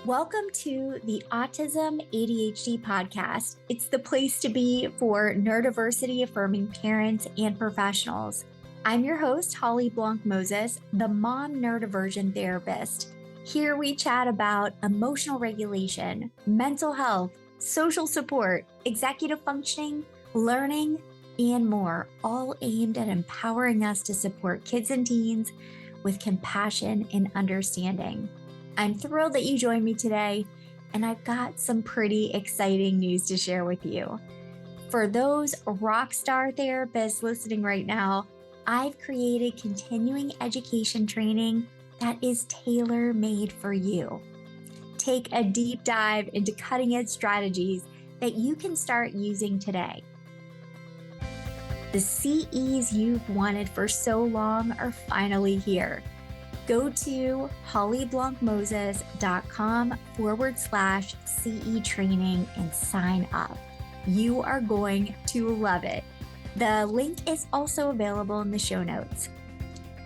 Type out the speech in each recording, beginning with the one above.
Welcome to the Autism ADHD podcast. It's the place to be for neurodiversity affirming parents and professionals. I'm your host, Holly Blanc Moses, the mom neurodivergent therapist. Here we chat about emotional regulation, mental health, social support, executive functioning, learning, and more, all aimed at empowering us to support kids and teens with compassion and understanding. I'm thrilled that you joined me today, and I've got some pretty exciting news to share with you. For those rock star therapists listening right now, I've created continuing education training that is tailor-made for you. Take a deep dive into cutting-edge strategies that you can start using today. The CEs you've wanted for so long are finally here. Go to hollyblancmoses.com/CE training and sign up. You are going to love it. The link is also available in the show notes.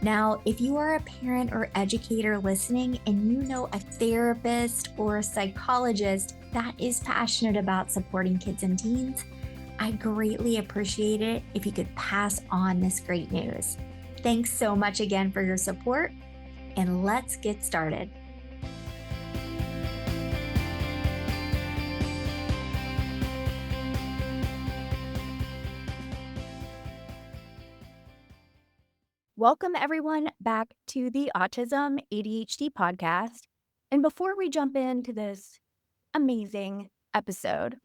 Now, if you are a parent or educator listening and you know a therapist or a psychologist that is passionate about supporting kids and teens, I greatly appreciate it if you could pass on this great news. Thanks so much again for your support, and let's get started. Welcome everyone back to the Autism ADHD podcast. And before we jump into this amazing episode,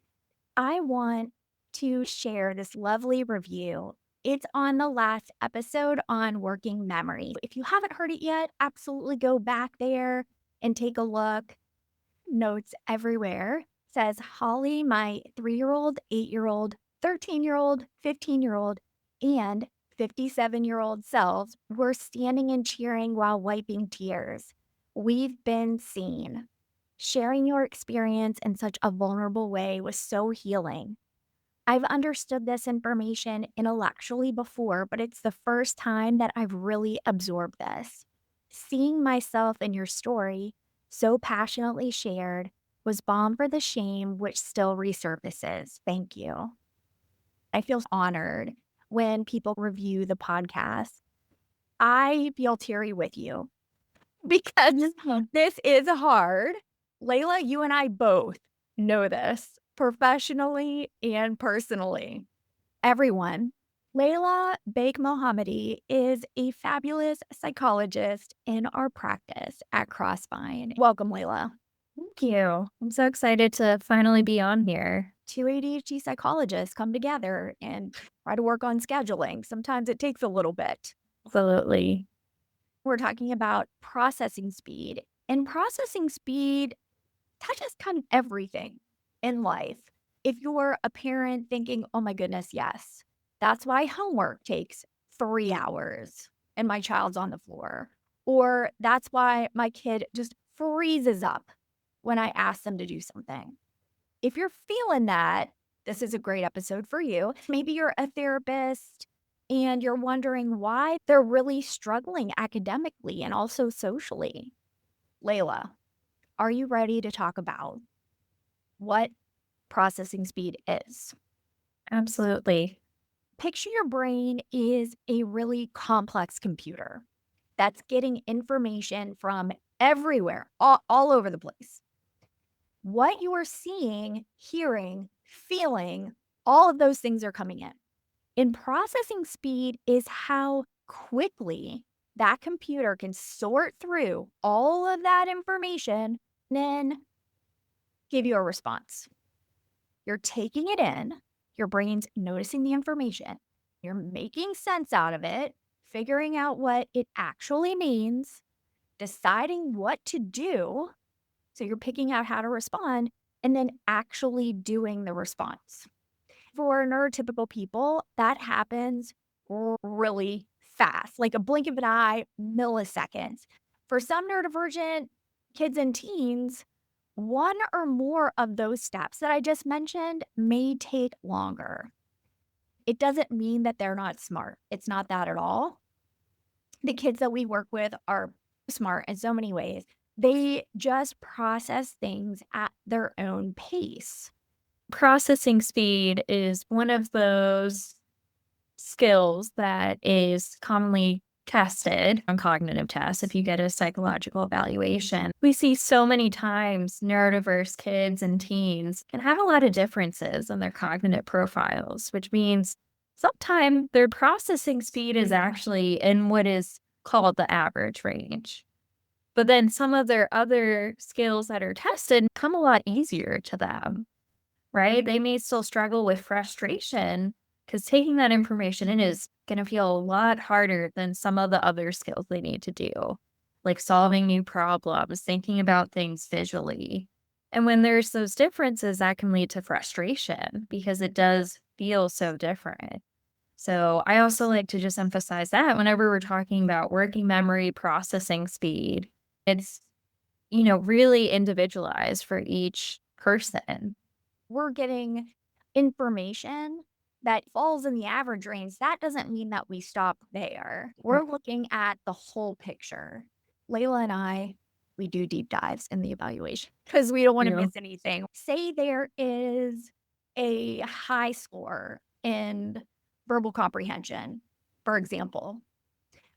I want to share this lovely review. It's on the last episode on working memory. If you haven't heard it yet, absolutely go back there and take a look. Notes everywhere. It says, Holly, my 3-year-old, 8-year-old, 13-year-old, 15-year-old, and 57-year-old selves were standing and cheering while wiping tears. We've been seen. Sharing your experience in such a vulnerable way was so healing. I've understood this information intellectually before, but it's the first time that I've really absorbed this. Seeing myself in your story, so passionately shared, was balm for the shame which still resurfaces. Thank you. I feel honored when people review the podcast. I feel teary with you because this is hard. Leila, you and I both know this professionally and personally. Everyone, Leila Beikmohomadi is a fabulous psychologist in our practice at Crossvine. Welcome, Leila. Thank you. I'm so excited to finally be on here. Two ADHD psychologists come together and try to work on scheduling. Sometimes it takes a little bit. Absolutely. We're talking about processing speed, and processing speed touches kind of everything in life. If you're a parent thinking, oh my goodness, yes, that's why homework takes 3 hours and my child's on the floor. Or that's why my kid just freezes up when I ask them to do something. If you're feeling that, this is a great episode for you. Maybe you're a therapist and you're wondering why they're really struggling academically and also socially. Leila, are you ready to talk about what processing speed is? Absolutely. Picture your brain is a really complex computer that's getting information from everywhere, all over the place. What you are seeing, hearing, feeling, all of those things are coming in. And processing speed is how quickly that computer can sort through all of that information and then give you a response. You're taking it in, your brain's noticing the information, you're making sense out of it, figuring out what it actually means, deciding what to do. So you're picking out how to respond and then actually doing the response. For neurotypical people, that happens really fast, like a blink of an eye, milliseconds. For some neurodivergent kids and teens, one or more of those steps that I just mentioned may take longer. It doesn't mean that they're not smart. It's not that at all. The kids that we work with are smart in so many ways, They just process things at their own pace. Processing speed is one of those skills that is commonly tested on cognitive tests if you get a psychological evaluation. We see so many times neurodiverse kids and teens can have a lot of differences in their cognitive profiles, which means sometimes their processing speed is actually in what is called the average range. But then some of their other skills that are tested come a lot easier to them, right? They may still struggle with frustration because taking that information in is going to feel a lot harder than some of the other skills they need to do, like solving new problems, thinking about things visually. And when there's those differences, that can lead to frustration because it does feel so different. So I also like to just emphasize that whenever we're talking about working memory, processing speed, it's, really individualized for each person. We're getting information that falls in the average range. That doesn't mean that we stop there. We're looking at the whole picture. Layla and I, we do deep dives in the evaluation because we don't want to Yeah. miss anything. Say there is a high score in verbal comprehension, for example,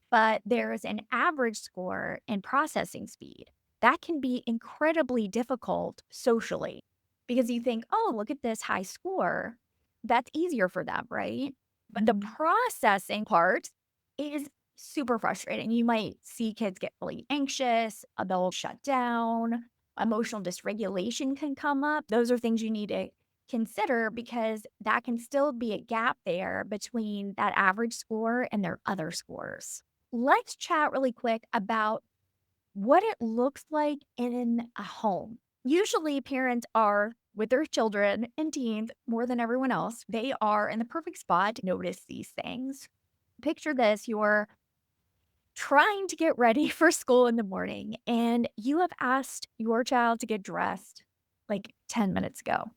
but there's an average score in processing speed. That can be incredibly difficult socially because you think, oh, look at this high score. That's easier for them, right? But the processing part is super frustrating. You might see kids get really anxious, they'll shut down, emotional dysregulation can come up. Those are things you need to consider because that can still be a gap there between that average score and their other scores. Let's chat really quick about what it looks like in a home. Usually, parents are with their children and teens more than everyone else. They are in the perfect spot to notice these things. Picture this: you're trying to get ready for school in the morning, and you have asked your child to get dressed like 10 minutes ago.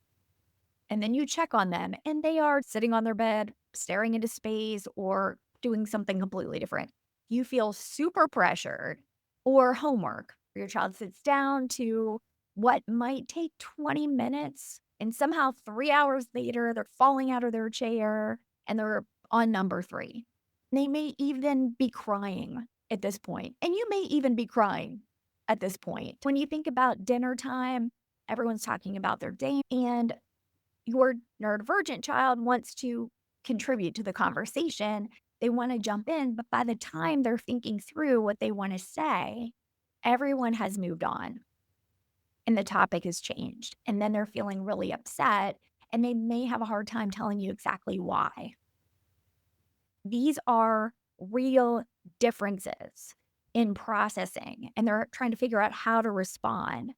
And then you check on them, and they are sitting on their bed, staring into space, or doing something completely different. You feel super pressured. Or homework. Your child sits down to what might take 20 minutes, and somehow 3 hours later, they're falling out of their chair and they're on number three. They may even be crying at this point, and you may even be crying at this point. When you think about dinner time, everyone's talking about their day, and your neurodivergent child wants to contribute to the conversation. They want to jump in, but by the time they're thinking through what they want to say, everyone has moved on and the topic has changed. And then they're feeling really upset and they may have a hard time telling you exactly why. These are real differences in processing, and they're trying to figure out how to respond.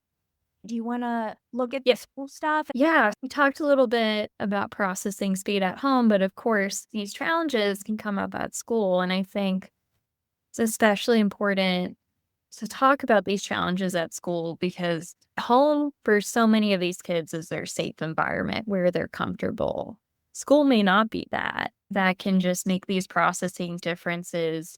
Do you want to look at the school stuff? Yeah, we talked a little bit about processing speed at home, but of course, these challenges can come up at school. And I think it's especially important to talk about these challenges at school because home for so many of these kids is their safe environment where they're comfortable. School may not be that. That can just make these processing differences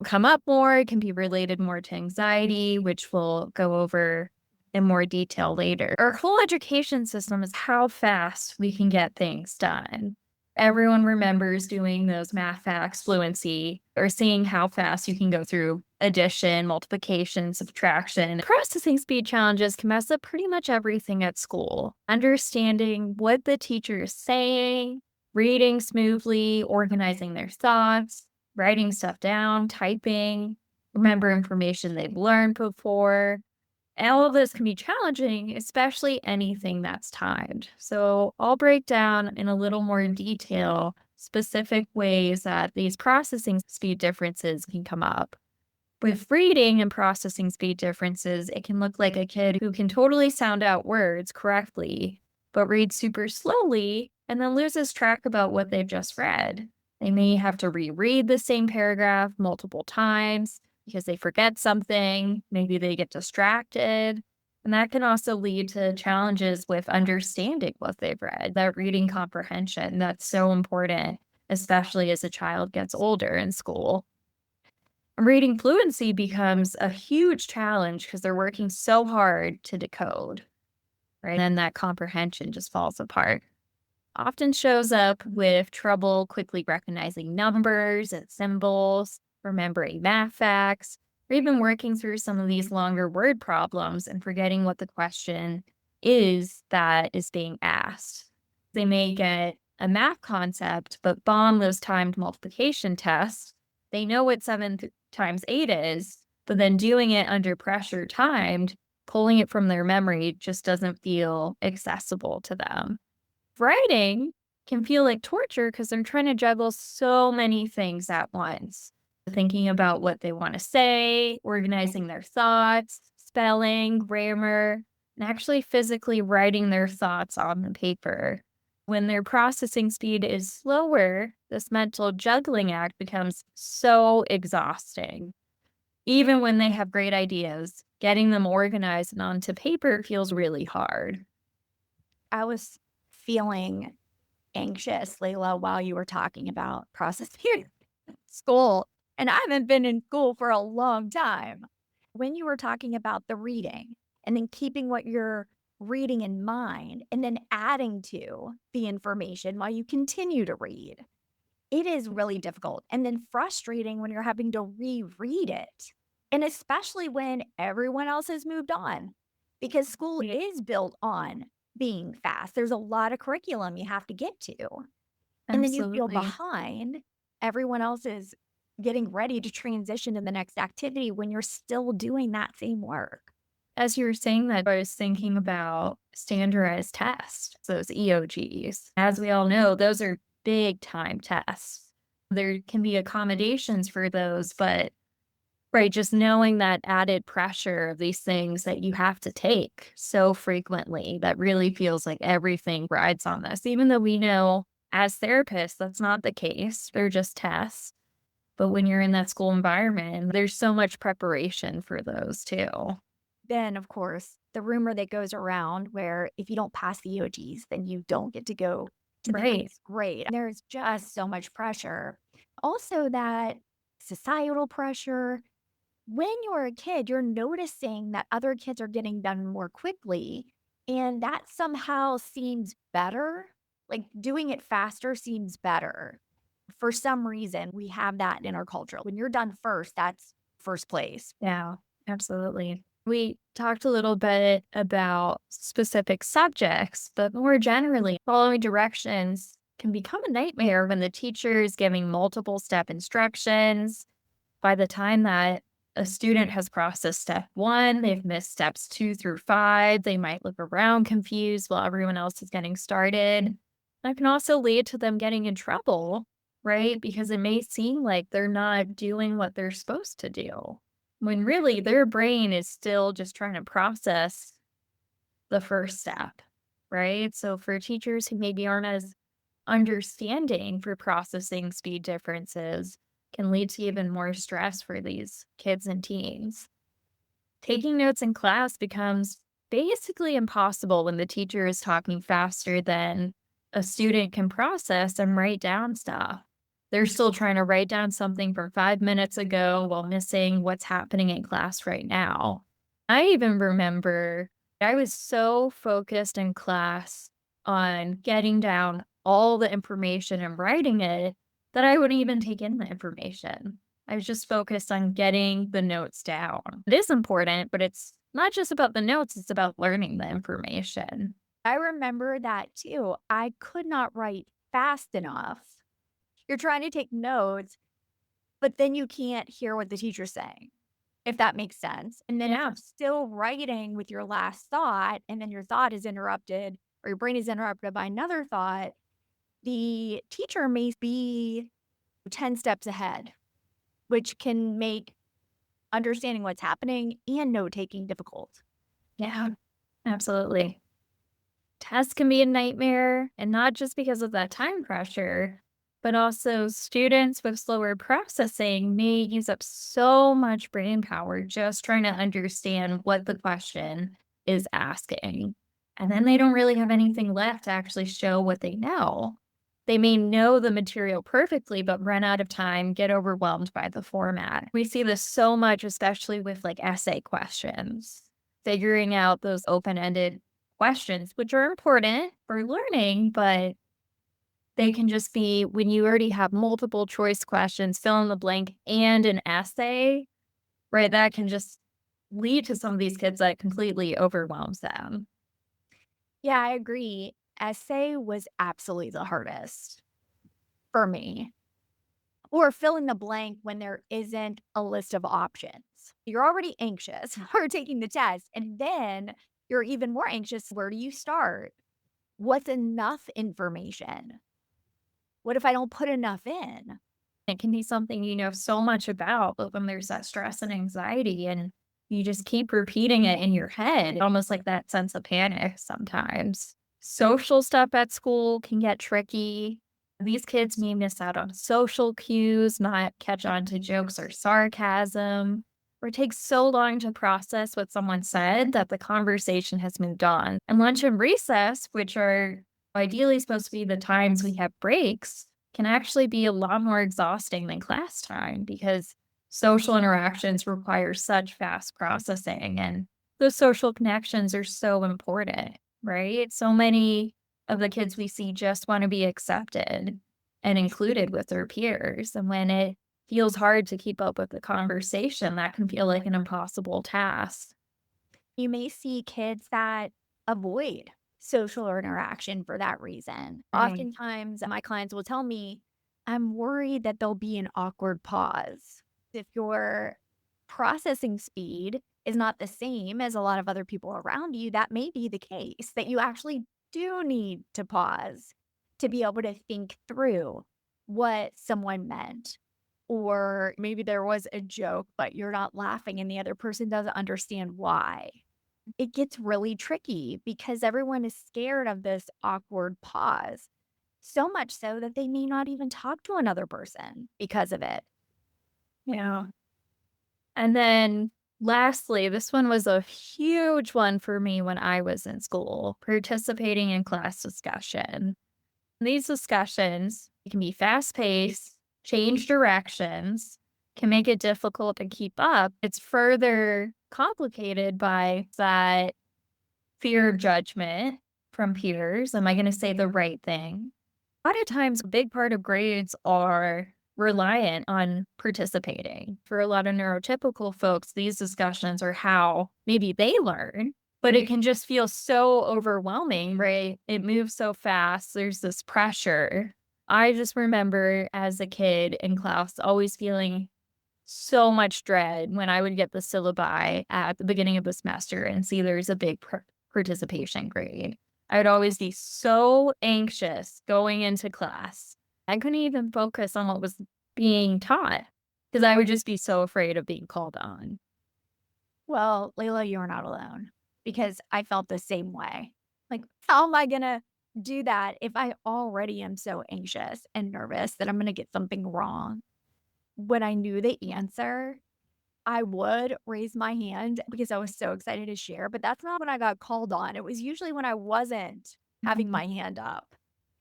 come up more. It can be related more to anxiety, which we'll go over in more detail later. Our whole education system is how fast we can get things done. Everyone remembers doing those math facts fluency or seeing how fast you can go through addition, multiplication, subtraction. Processing speed challenges can mess up pretty much everything at school. Understanding what the teacher is saying, reading smoothly, organizing their thoughts, writing stuff down, typing, remember information they've learned before. And all of this can be challenging, especially anything that's timed. So I'll break down in a little more detail specific ways that these processing speed differences can come up. With reading and processing speed differences, it can look like a kid who can totally sound out words correctly, but reads super slowly and then loses track about what they've just read. They may have to reread the same paragraph multiple times because they forget something. Maybe they get distracted. And that can also lead to challenges with understanding what they've read, that reading comprehension. That's so important, especially as a child gets older in school. Reading fluency becomes a huge challenge because they're working so hard to decode, right? And then that comprehension just falls apart. Often shows up with trouble quickly recognizing numbers and symbols, remembering math facts, or even working through some of these longer word problems and forgetting what the question is that is being asked. They may get a math concept, but bomb those timed multiplication tests. They know what times 8 is, but then doing it under pressure timed, pulling it from their memory just doesn't feel accessible to them. Writing can feel like torture because they're trying to juggle so many things at once. Thinking about what they want to say, organizing their thoughts, spelling, grammar, and actually physically writing their thoughts on the paper. When their processing speed is slower, this mental juggling act becomes so exhausting. Even when they have great ideas, getting them organized and onto paper feels really hard. I was feeling anxious, Layla, while you were talking about processing school, and I haven't been in school for a long time. When you were talking about the reading and then keeping what you're reading in mind and then adding to the information while you continue to read, it is really difficult and then frustrating when you're having to reread it. And especially when everyone else has moved on because school is built on being fast. There's a lot of curriculum you have to get to. And then you feel Absolutely. behind. Everyone else is getting ready to transition to the next activity when you're still doing that same work. As you were saying that, I was thinking about standardized tests, those EOGs. As we all know, those are big time tests. There can be accommodations for those, but right, just knowing that added pressure of these things that you have to take so frequently, that really feels like everything rides on this, even though we know as therapists that's not the case. They're just tests. But when you're in that school environment, there's so much preparation for those too. Then, of course, the rumor that goes around where if you don't pass the EOGs, then you don't get to go to the Right. next grade. There's just so much pressure. Also, that societal pressure. When you're a kid, you're noticing that other kids are getting done more quickly, and that somehow seems better. Like doing it faster seems better. For some reason, we have that in our culture. When you're done first, that's first place. Yeah, absolutely. We talked a little bit about specific subjects, but more generally, following directions can become a nightmare when the teacher is giving multiple step instructions. By the time that a student has processed step 1, they've missed steps 2 through 5. They might look around confused while everyone else is getting started. That can also lead to them getting in trouble, right? Because it may seem like they're not doing what they're supposed to do, when really their brain is still just trying to process the first step, right? So for teachers who maybe aren't as understanding for processing speed differences, can lead to even more stress for these kids and teens. Taking notes in class becomes basically impossible when the teacher is talking faster than a student can process and write down stuff. They're still trying to write down something from 5 minutes ago while missing what's happening in class right now. I even remember I was so focused in class on getting down all the information and writing it that I wouldn't even take in the information. I was just focused on getting the notes down. It is important, but it's not just about the notes, it's about learning the information. I remember that too. I could not write fast enough. You're trying to take notes, but then you can't hear what the teacher's saying, if that makes sense. And then if Yeah. you're still writing with your last thought and then your thought is interrupted or your brain is interrupted by another thought, the teacher may be 10 steps ahead, which can make understanding what's happening and note taking difficult. Yeah, absolutely. Tests can be a nightmare, and not just because of that time pressure, but also students with slower processing may use up so much brain power just trying to understand what the question is asking. And then they don't really have anything left to actually show what they know. They may know the material perfectly, but run out of time, get overwhelmed by the format. We see this so much, especially with like essay questions, figuring out those open ended questions, which are important for learning, but they can just be when you already have multiple choice questions, fill in the blank, and an essay, right? That can just lead to some of these kids that completely overwhelms them. Yeah, I agree. Essay was absolutely the hardest for me. Or fill in the blank when there isn't a list of options. You're already anxious for taking the test, and then you're even more anxious. Where do you start? What's enough information? What if I don't put enough in? It can be something you know so much about, but when there's that stress and anxiety and you just keep repeating it in your head, almost like that sense of panic sometimes. Social stuff at school can get tricky. These kids may miss out on social cues, not catch on to jokes or sarcasm, or it takes so long to process what someone said that the conversation has moved on. And lunch and recess, which are ideally supposed to be the times we have breaks, can actually be a lot more exhausting than class time because social interactions require such fast processing and those social connections are so important, right? So many of the kids we see just want to be accepted and included with their peers. And when it feels hard to keep up with the conversation, that can feel like an impossible task. You may see kids that avoid social interaction for that reason. Right. Oftentimes, my clients will tell me, I'm worried that there'll be an awkward pause. If your processing speed is not the same as a lot of other people around you, that may be the case, that you actually do need to pause to be able to think through what someone meant. Or maybe there was a joke, but you're not laughing and the other person doesn't understand why. It gets really tricky because everyone is scared of this awkward pause. So much so that they may not even talk to another person because of it. Yeah. And then lastly, this one was a huge one for me when I was in school, participating in class discussion. These discussions can be fast paced, change directions, can make it difficult to keep up. It's further complicated by that fear of judgment from peers. Am I going to say the right thing? A lot of times, a big part of grades are reliant on participating. For a lot of neurotypical folks, these discussions are how maybe they learn, but it can just feel so overwhelming, right? It moves so fast. There's this pressure. I just remember as a kid in class always feeling so much dread when I would get the syllabi at the beginning of the semester and see there's a big participation grade. I would always be so anxious going into class. I couldn't even focus on what was being taught because I would just be so afraid of being called on. Well, Layla, you're not alone because I felt the same way. Like, how am I going to do that if I already am so anxious and nervous that I'm going to get something wrong? When I knew the answer, I would raise my hand because I was so excited to share, but that's not when I got called on. It was usually when I wasn't having Mhm. my hand up.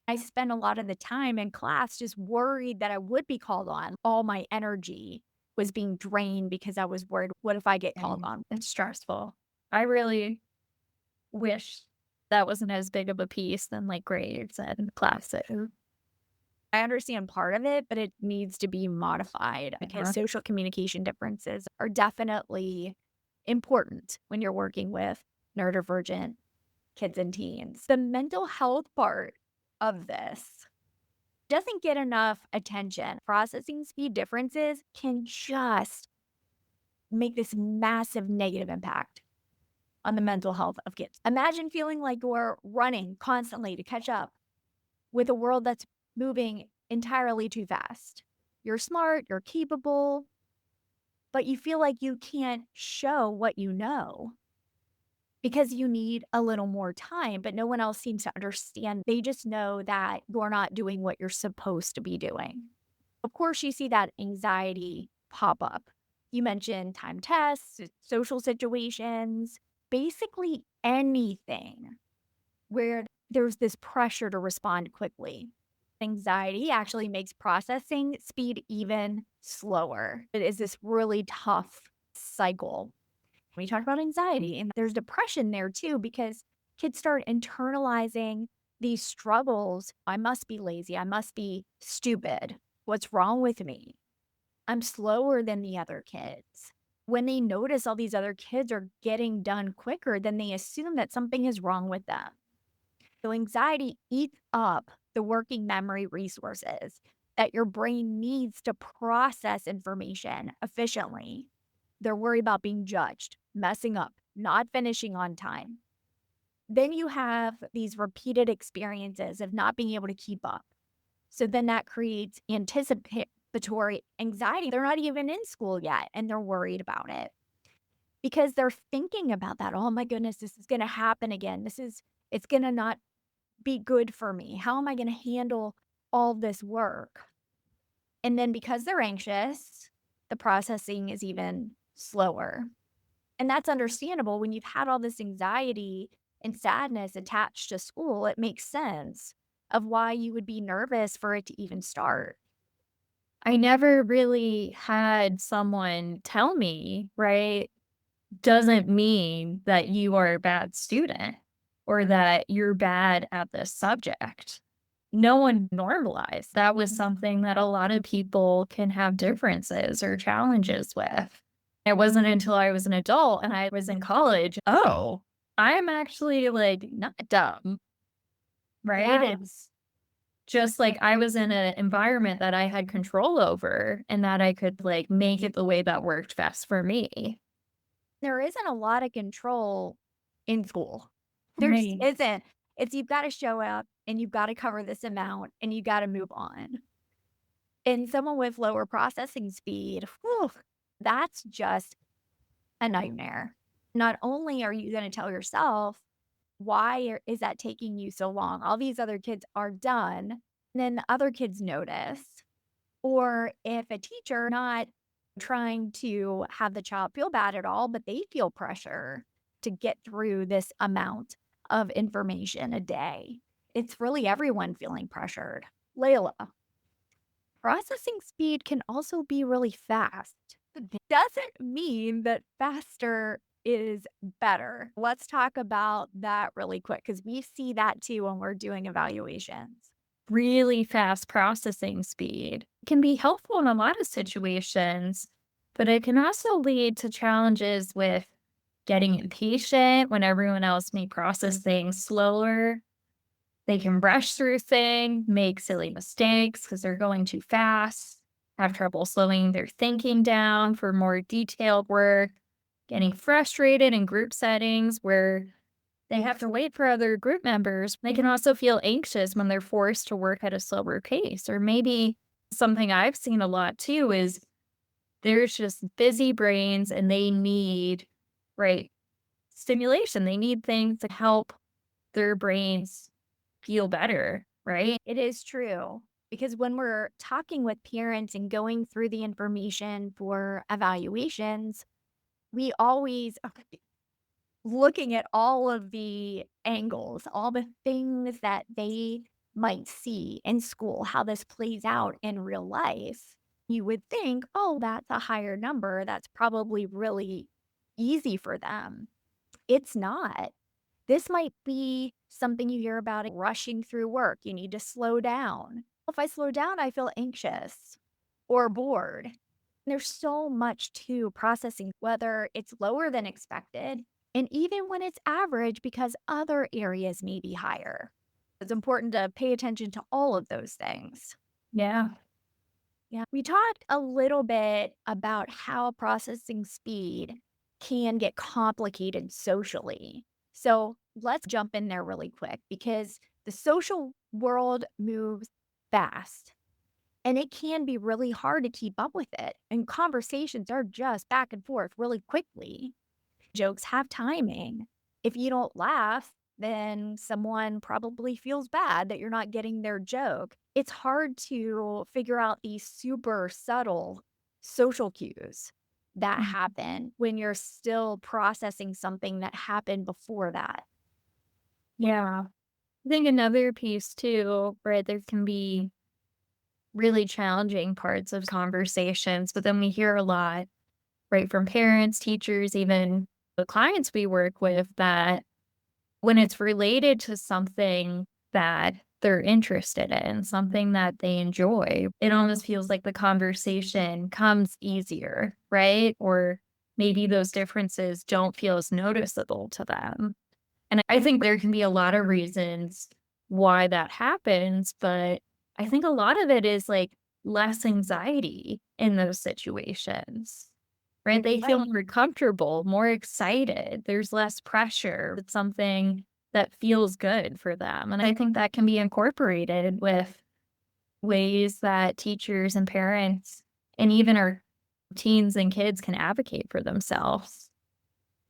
I spent a lot of the time in class just worried that I would be called on. All my energy was being drained because I was worried, what if I get called And on? it's stressful. I really wish that wasn't as big of a piece than like grades and classes. I understand part of it, but it needs to be modified because Yeah. social communication differences are definitely important when you're working with neurodivergent kids and teens. The mental health part of this doesn't get enough attention. Processing speed differences can just make this massive negative impact on the mental health of kids. Imagine feeling like you're running constantly to catch up with a world that's moving entirely too fast. You're smart, you're capable, but you feel like you can't show what you know because you need a little more time, but no one else seems to understand. They just know that you're not doing what you're supposed to be doing. Of course, you see that anxiety pop up. You mentioned time tests, social situations, basically anything where there's this pressure to respond quickly. Anxiety actually makes processing speed even slower. It is this really tough cycle. We talk about anxiety, and there's depression there too, because kids start internalizing these struggles. I must be lazy. I must be stupid. What's wrong with me? I'm slower than the other kids. When they notice all these other kids are getting done quicker, then they assume that something is wrong with them. So anxiety eats up the working memory resources that your brain needs to process information efficiently. They're worried about being judged, messing up, not finishing on time. Then you have these repeated experiences of not being able to keep up. So then that creates anticipatory anxiety. They're not even in school yet and they're worried about it because they're thinking about that. Oh my goodness, this is going to happen again. It's going to not be good for me. How am I going to handle all this work? And then because they're anxious, the processing is even slower. And that's understandable when you've had all this anxiety and sadness attached to school. It makes sense of why you would be nervous for it to even start. I never really had someone tell me, right, doesn't mean that you are a bad student or that you're bad at this subject. No one normalized. That was something that a lot of people can have differences or challenges with. It wasn't until I was an adult and I was in college, oh, I'm actually like not dumb, right? Yeah. It's just like I was in an environment that I had control over and that I could like make it the way that worked best for me. There isn't a lot of control in school. There just Right. isn't. It's you've got to show up and you've got to cover this amount and you got to move on. And someone with lower processing speed, whew, that's just a nightmare. Not only are you going to tell yourself, is that taking you so long? All these other kids are done. And then the other kids notice. Or if a teacher not trying to have the child feel bad at all, but they feel pressure to get through this amount of information a day. It's really everyone feeling pressured. Layla, processing speed can also be really fast. It doesn't mean that faster is better. Let's talk about that really quick because we see that too when we're doing evaluations. Really fast processing speed can be helpful in a lot of situations, but it can also lead to challenges with getting impatient when everyone else may process things slower. They can rush through things, make silly mistakes because they're going too fast, have trouble slowing their thinking down for more detailed work, getting frustrated in group settings where they have to wait for other group members. They can also feel anxious when they're forced to work at a slower pace. Or maybe something I've seen a lot too is there's just busy brains and they need, right, stimulation. They need things to help their brains feel better, right? It is true because when we're talking with parents and going through the information for evaluations, we always are looking at all of the angles, all the things that they might see in school, how this plays out in real life. You would think, oh, that's a higher number. That's probably really easy for them. It's not. This might be something you hear about rushing through work. You need to slow down. If I slow down, I feel anxious or bored. There's so much to processing, whether it's lower than expected, and even when it's average because other areas may be higher. It's important to pay attention to all of those things. Yeah. Yeah. We talked a little bit about how processing speed can get complicated socially. So let's jump in there really quick because the social world moves fast and it can be really hard to keep up with it. And conversations are just back and forth really quickly. Jokes have timing. If you don't laugh, then someone probably feels bad that you're not getting their joke. It's hard to figure out these super subtle social cues that Mm. happen when you're still processing something that happened before that. Yeah. I think another piece too, right, there can be really challenging parts of conversations, but then we hear a lot, right, from parents, teachers, even the clients we work with that when it's related to something that they're interested in, something that they enjoy, it almost feels like the conversation comes easier, right? Or maybe those differences don't feel as noticeable to them. And I think there can be a lot of reasons why that happens, but I think a lot of it is like less anxiety in those situations, right? They feel Right. more comfortable, more excited. There's less pressure. It's something that feels good for them. And I think that can be incorporated with ways that teachers and parents and even our teens and kids can advocate for themselves.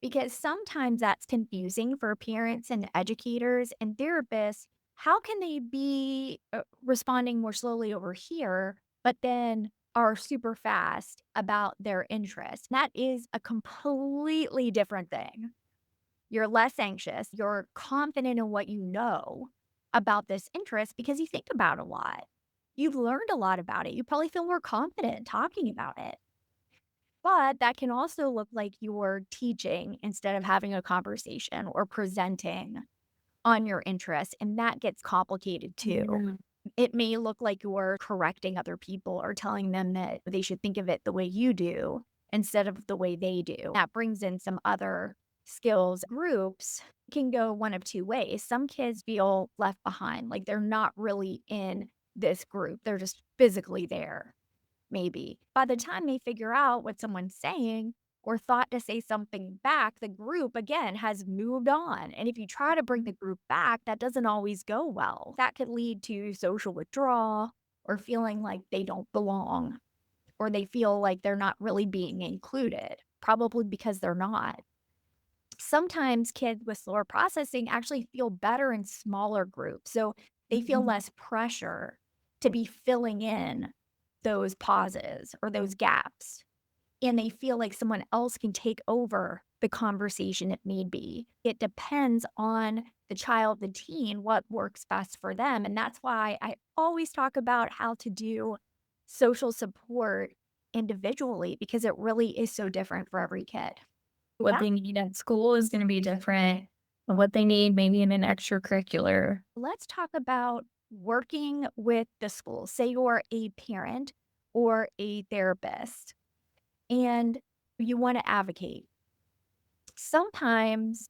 Because sometimes that's confusing for parents and educators and therapists. How can they be responding more slowly over here, but then are super fast about their interests? That is a completely different thing. You're less anxious, you're confident in what you know about this interest because you think about it a lot. You've learned a lot about it. You probably feel more confident talking about it. But that can also look like you're teaching instead of having a conversation or presenting on your interests, and that gets complicated too. Yeah. It may look like you're correcting other people or telling them that they should think of it the way you do instead of the way they do. That brings in some other skills. Groups can go one of two ways. Some kids feel left behind, like they're not really in this group, they're just physically there. Maybe. By the time they figure out what someone's saying or thought to say something back, the group again has moved on. And if you try to bring the group back, that doesn't always go well. That could lead to social withdrawal or feeling like they don't belong or they feel like they're not really being included, probably because they're not. Sometimes kids with slower processing actually feel better in smaller groups. So they feel less pressure to be filling in those pauses or those gaps. And they feel like someone else can take over the conversation if need be. It depends on the child, the teen, what works best for them. And that's why I always talk about how to do social support individually because it really is so different for every kid. What they need at school is gonna be different than what they need maybe in an extracurricular. Let's talk about working with the school. Say you're a parent or a therapist and you want to advocate. Sometimes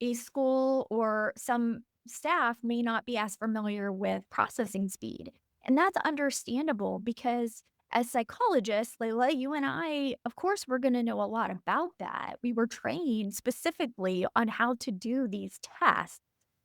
a school or some staff may not be as familiar with processing speed. And that's understandable because as psychologists, Layla, you and I, of course, we're going to know a lot about that. We were trained specifically on how to do these tests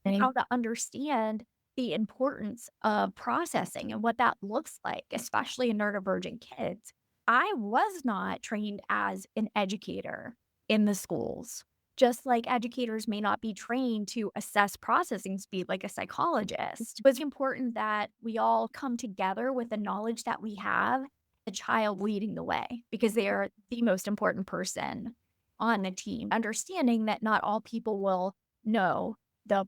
and Okay. how to understand the importance of processing and what that looks like, especially in neurodivergent kids. I was not trained as an educator in the schools. Just like educators may not be trained to assess processing speed like a psychologist, it's important that we all come together with the knowledge that we have, the child leading the way, because they are the most important person on the team. Understanding that not all people will know the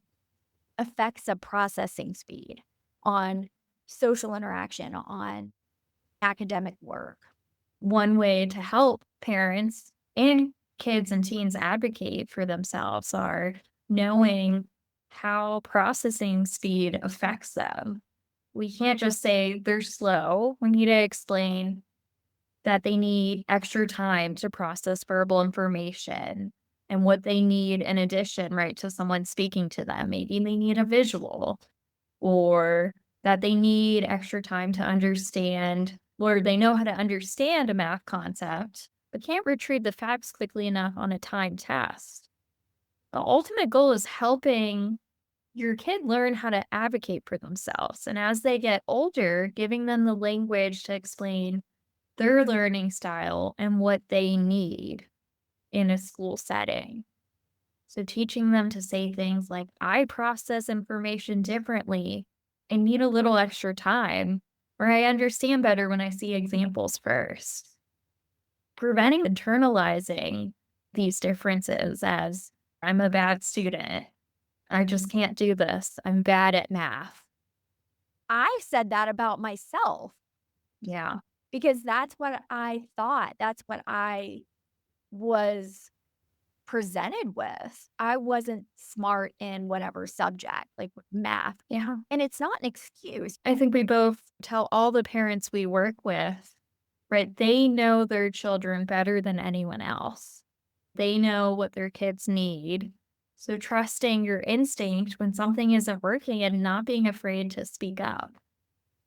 effects of processing speed on social interaction, on academic work. One way to help parents and kids and teens advocate for themselves are knowing how processing speed affects them. We can't just say they're slow. We need to explain that they need extra time to process verbal information and what they need in addition, right, to someone speaking to them. Maybe they need a visual or that they need extra time to understand or they know how to understand a math concept, but can't retrieve the facts quickly enough on a timed test. The ultimate goal is helping your kid learn how to advocate for themselves. And as they get older, giving them the language to explain their learning style and what they need in a school setting. So teaching them to say things like, I process information differently. I need a little extra time, or I understand better when I see examples first. Preventing internalizing these differences as I'm a bad student. I just can't do this. I'm bad at math. I said that about myself Yeah. because that's what I thought. That's what I was presented with. I wasn't smart in whatever subject, like with math, Yeah. and it's not an excuse. I think we both tell all the parents we work with, right? They know their children better than anyone else. They know what their kids need. So trusting your instinct when something isn't working and not being afraid to speak up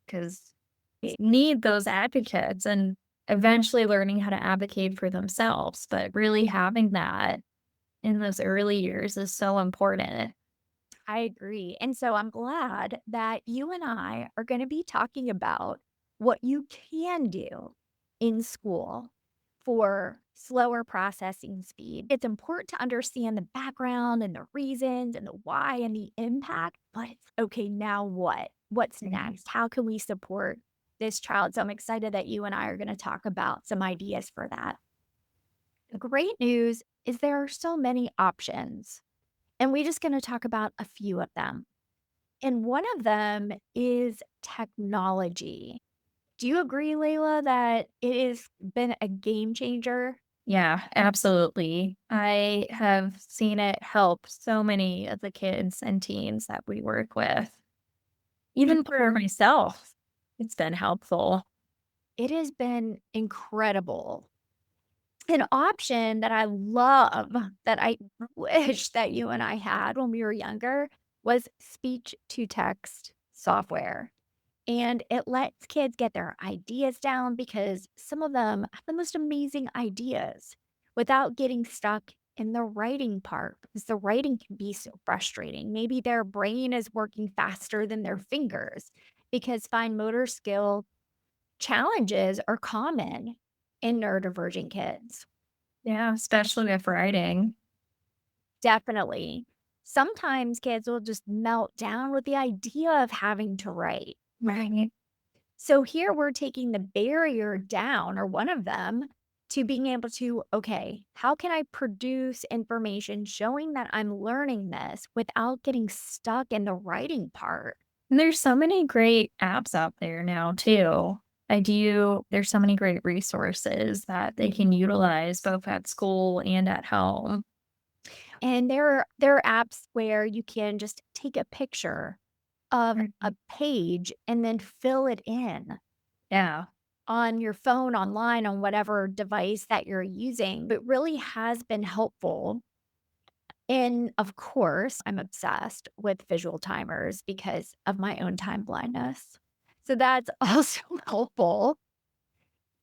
because they need those advocates and eventually learning how to advocate for themselves. But really having that in those early years is so important. I agree. And so I'm glad that you and I are going to be talking about what you can do in school for slower processing speed. It's important to understand the background and the reasons and the why and the impact, but it's okay, now what? What's Mhm. next? How can we support this child? So I'm excited that you and I are going to talk about some ideas for that. The great news is there are so many options, and we're just going to talk about a few of them. And one of them is technology. Do you agree, Layla, that it has been a game changer? Yeah, absolutely. I have seen it help so many of the kids and teens that we work with. Even for myself, it's been helpful. It has been incredible. An option that I love, that I wish that you and I had when we were younger, was speech to text software. And it lets kids get their ideas down because some of them have the most amazing ideas without getting stuck in the writing part, because the writing can be so frustrating. Maybe their brain is working faster than their fingers because fine motor skill challenges are common in neurodivergent kids. Yeah, especially with writing. Definitely. Sometimes kids will just melt down with the idea of having to write. Right. So here we're taking the barrier down, or one of them, to being able to, okay, how can I produce information showing that I'm learning this without getting stuck in the writing part? And there's so many great apps out there now too. There's so many great resources that they can utilize both at school and at home. And there are apps where you can just take a picture of a Mhm. page and then fill it in Yeah. on your phone, online, on whatever device that you're using. It really has been helpful. And of course, I'm obsessed with visual timers because of my own time blindness. So that's also helpful.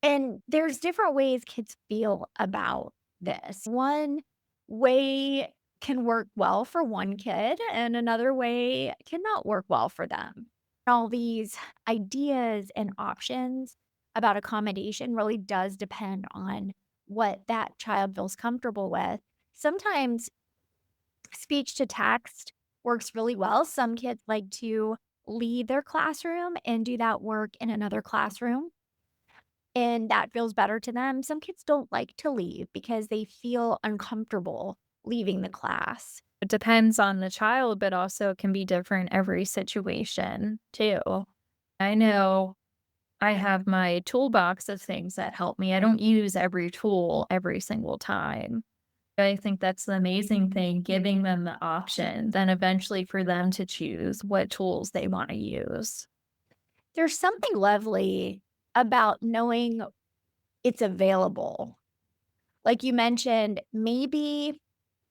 And there's different ways kids feel about this. One way can work well for one kid, and another way cannot work well for them. All these ideas and options about accommodation really does depend on what that child feels comfortable with. Sometimes speech to text works really well. Some kids like to leave their classroom and do that work in another classroom, and that feels better to them. Some kids don't like to leave because they feel uncomfortable leaving the class. It depends on the child, but also can be different every situation too. I know I have my toolbox of things that help me. I don't use every tool every single time. I think that's the amazing thing, giving them the option, then eventually for them to choose what tools they want to use. There's something lovely about knowing it's available. Like you mentioned, maybe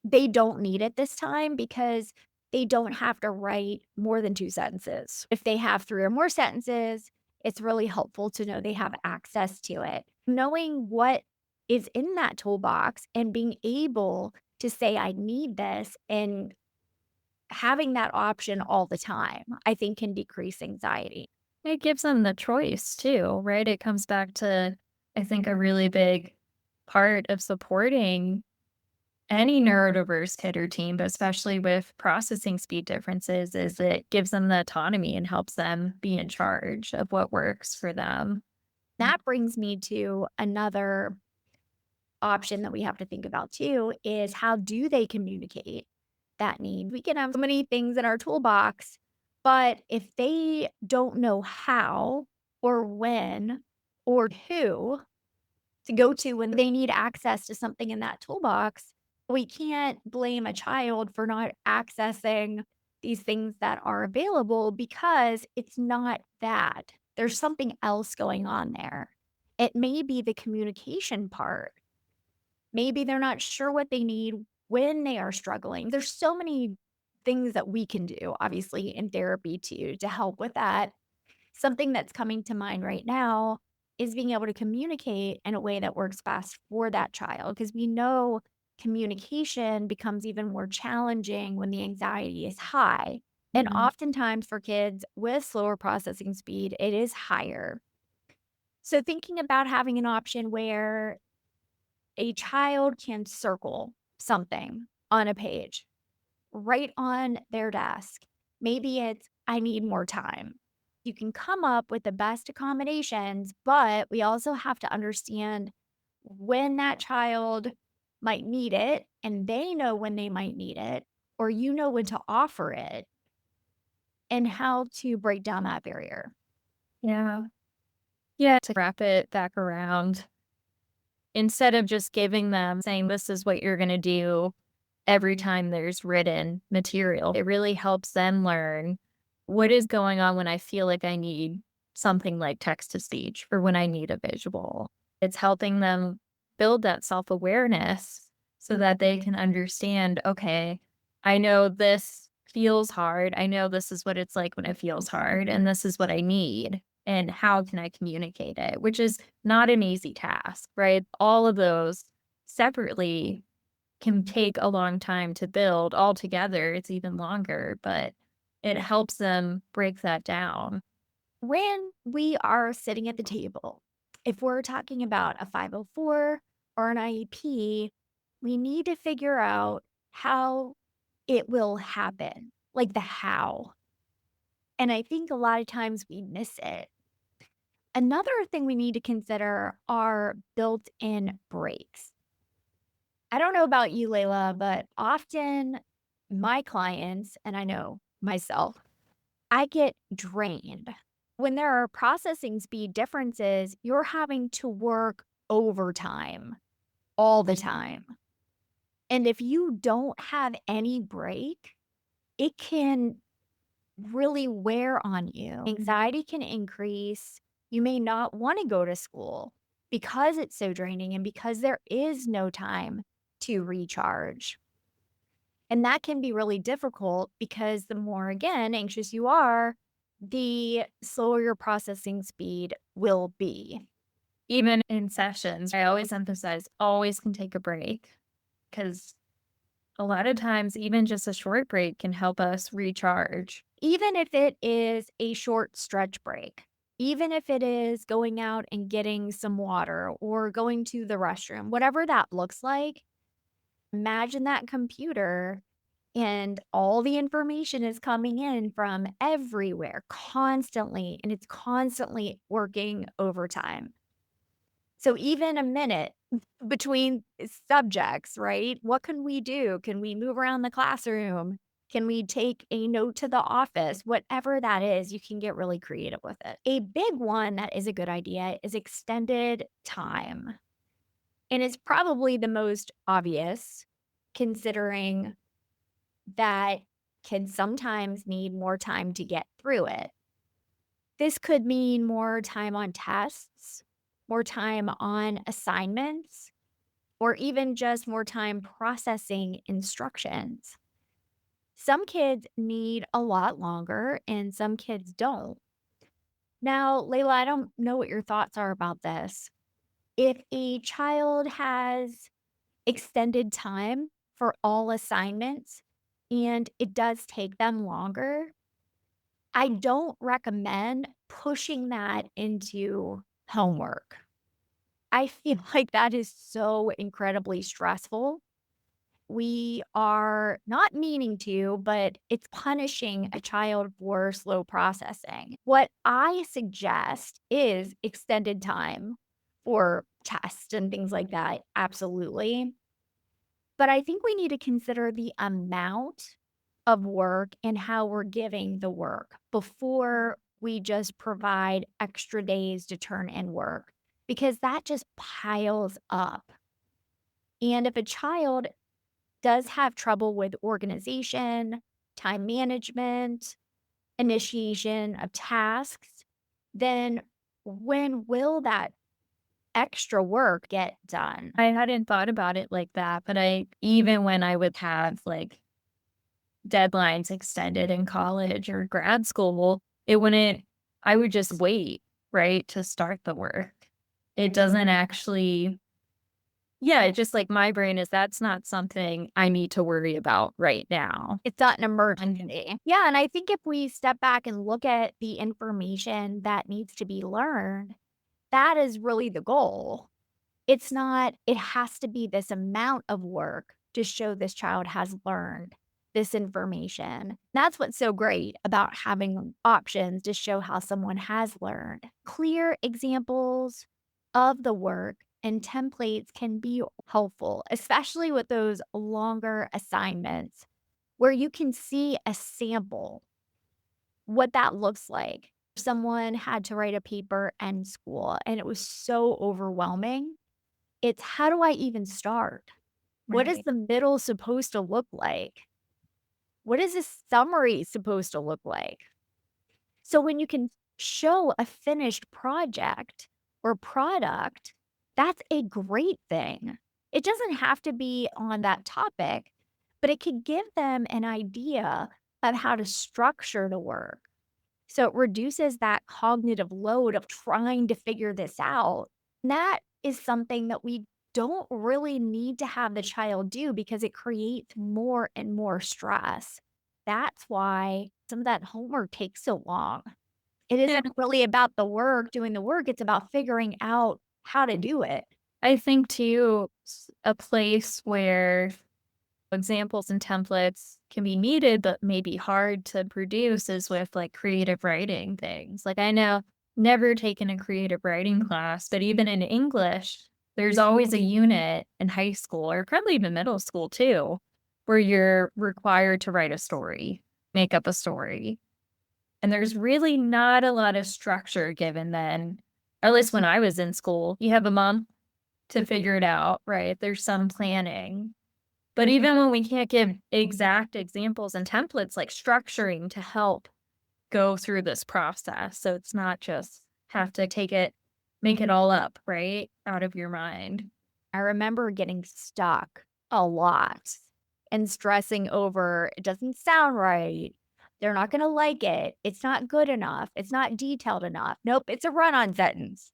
they don't need it this time because they don't have to write more than 2 sentences. If they have 3 or more sentences, it's really helpful to know they have access to it. Knowing what is in that toolbox and being able to say, "I need this," and having that option all the time, I think can decrease anxiety. It gives them the choice too, right? It comes back to, I think, a really big part of supporting any neurodiverse kid or teen, but especially with processing speed differences, is it gives them the autonomy and helps them be in charge of what works for them. That brings me to another option that we have to think about too, is how do they communicate? that need. We can have so many things in our toolbox, but if they don't know how or when or who to go to when they need access to something in that toolbox, we can't blame a child for not accessing these things that are available because it's not that. There's something else going on there. It may be the communication part. Maybe they're not sure what they need when they are struggling. There's so many things that we can do, obviously, in therapy too, to help with that. Something that's coming to mind right now is being able to communicate in a way that works best for that child because we know communication becomes even more challenging when the anxiety is high. And Mhm. oftentimes for kids with slower processing speed, it is higher. So, thinking about having an option where a child can circle something on a page right on their desk. Maybe it's, I need more time. You can come up with the best accommodations, but we also have to understand when that child might need it and they know when they might need it, or you know when to offer it and how to break down that barrier. Yeah. Yeah, to wrap it back around, instead of just giving them saying, "This is what you're gonna do," every time there's written material, it really helps them learn what is going on when I feel like I need something like text to speech or when I need a visual. It's helping them build that self-awareness so that they can understand, "Okay, I know this feels hard. I know this is what it's like when it feels hard, and this is what I need, and how can I communicate it?" Which is not an easy task, right? All of those separately can take a long time to build. Altogether, it's even longer, but it helps them break that down. When we are sitting at the table, if we're talking about a 504 or an IEP, we need to figure out how it will happen, like the how. And I think a lot of times we miss it. Another thing we need to consider are built in breaks. I don't know about you, Layla, but often my clients, and I know myself, I get drained. When there are processing speed differences, you're having to work overtime all the time. And if you don't have any break, it can really wear on you. Anxiety can increase. You may not want to go to school because it's so draining and because there is no time to recharge. And that can be really difficult because the more, again, anxious you are, the slower your processing speed will be. Even in sessions, I always emphasize always can take a break because a lot of times, even just a short break can help us recharge. Even if it is a short stretch break, even if it is going out and getting some water or going to the restroom, whatever that looks like, imagine that computer and all the information is coming in from everywhere constantly, and it's constantly working overtime. So even a minute between subjects, right? What can we do? Can we move around the classroom? Can we take a note to the office? Whatever that is, you can get really creative with it. A big one that is a good idea is extended time. And it's probably the most obvious considering that kids sometimes need more time to get through it. This could mean more time on tests, more time on assignments, or even just more time processing instructions. Some kids need a lot longer and some kids don't. Now, Layla, I don't know what your thoughts are about this. If a child has extended time for all assignments and it does take them longer, I don't recommend pushing that into homework. I feel like that is so incredibly stressful. We are not meaning to, but it's punishing a child for slow processing. What I suggest is extended time for tests and things like that. Absolutely. But I think we need to consider the amount of work and how we're giving the work before we just provide extra days to turn in work, because that just piles up. And if a child does have trouble with organization, time management, initiation of tasks, then when will that extra work get done? I hadn't thought about it like that, but even when I would have, like, deadlines extended in college or grad school, it wouldn't I would just wait, right, to start the work. It doesn't actually yeah, it just like my brain is that's not something I need to worry about right now. It's not an emergency. Yeah, and I think if we step back and look at the information that needs to be learned, that is really the goal. It's not, it has to be this amount of work to show this child has learned this information. That's what's so great about having options to show how someone has learned. Clear examples of the work and templates can be helpful, especially with those longer assignments where you can see a sample what that looks like. Someone had to write a paper in school and it was so overwhelming. It's how do I even start? What is Right. the middle supposed to look like? What is this summary supposed to look like? So when you can show a finished project or product, that's a great thing. It doesn't have to be on that topic, but it could give them an idea of how to structure the work. So it reduces that cognitive load of trying to figure this out. And that is something that we don't really need to have the child do because it creates more and more stress. That's why some of that homework takes so long. It Yeah. isn't really about the work, doing the work, it's about figuring out how to do it. I think too, a place where examples and templates can be needed, but maybe hard to produce is with like creative writing things. Like I know never taken a creative writing class, but even in English, there's always a unit in high school or probably even middle school too, where you're required to write a story, make up a story. And there's really not a lot of structure given then, at least when I was in school. You have a month to figure it out, right? There's some planning. But even when we can't give exact examples and templates, like structuring to help go through this process. So it's not just have to make it all up, right? Out of your mind. I remember getting stuck a lot and stressing over it doesn't sound right. They're not going to like it. It's not good enough. It's not detailed enough. Nope, it's a run on sentence.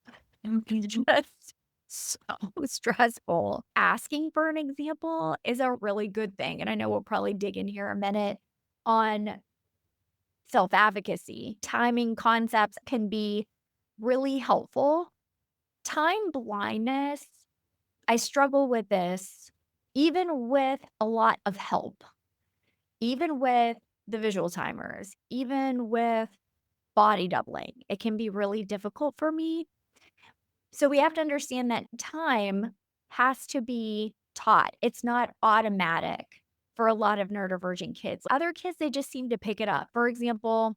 Just so stressful. Asking for an example is a really good thing. And I know we'll probably dig in here a minute on self advocacy. Timing concepts can be really helpful. Time blindness, I struggle with this even with a lot of help, even with the visual timers, even with body doubling. It can be really difficult for me. So we have to understand that time has to be taught. It's not automatic for a lot of neurodivergent kids. Other kids, they just seem to pick it up. For example,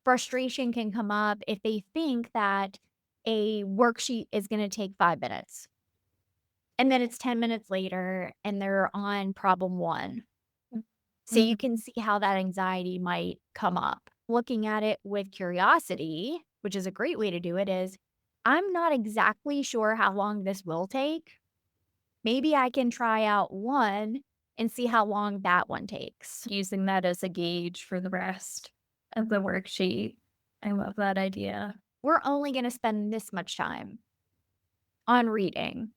frustration can come up if they think that a worksheet is going to take 5 minutes. And then it's 10 minutes later and they're on problem one. So you can see how that anxiety might come up. Looking at it with curiosity, which is a great way to do it, is I'm not exactly sure how long this will take. Maybe I can try out one and see how long that one takes. Using that as a gauge for the rest of the worksheet. I love that idea. We're only going to spend this much time on reading,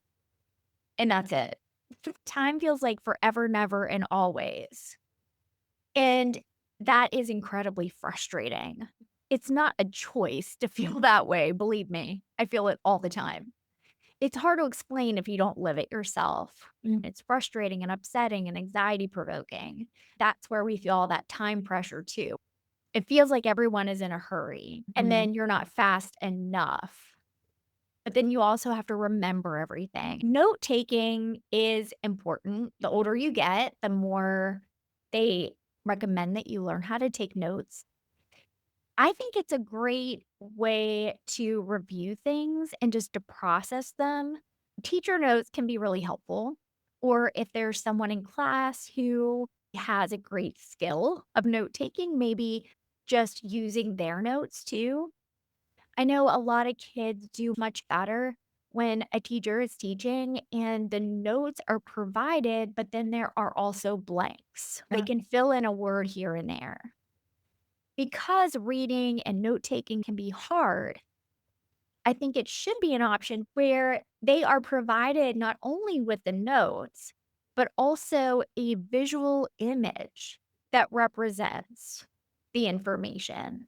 and that's it. Time feels like forever, never, and always. And that is incredibly frustrating. It's not a choice to feel that way, believe me. I feel it all the time. It's hard to explain if you don't live it yourself. It's frustrating and upsetting and anxiety provoking. That's where we feel all that time pressure too. It feels like everyone is in a hurry and then you're not fast enough. but then you also have to remember everything. Note taking is important. The older you get, the more they recommend that you learn how to take notes. I think it's a great way to review things and just to process them. Teacher notes can be really helpful. Or if there's someone in class who has a great skill of note taking, maybe just using their notes too. I know a lot of kids do much better when a teacher is teaching and the notes are provided, but then there are also blanks. They Yeah. can fill in a word here and there. Because reading and note taking can be hard, I think it should be an option where they are provided not only with the notes, but also a visual image that represents the information.